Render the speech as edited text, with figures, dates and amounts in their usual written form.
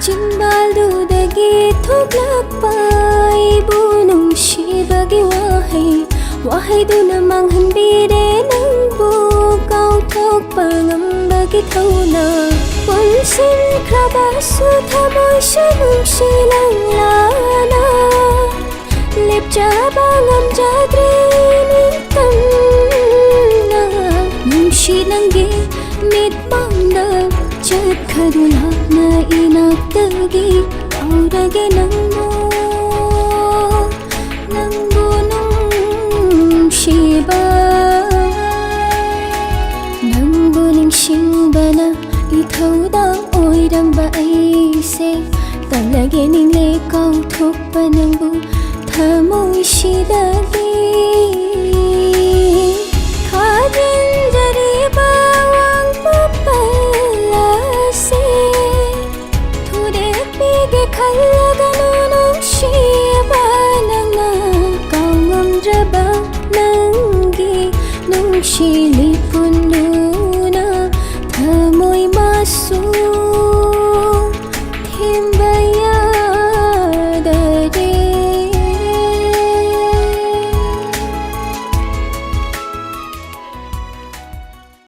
चिंबालुदगी थोक्लक्पा अइबु नुंसिबगी wahayदुना manghanbire nangbu kautokpa ngambagi thौना पुनसिनख्राबासु thamoisu nungsilanglana lepchaba ngamjadre ningtamna nungsi nangi mitmangna chatkharulakna inaktagi kaurage nangbu nungsiba nangbu ningsingbana ithौdang oirangba aise tamlage ningle kauthokpa nangbu thamoisidagi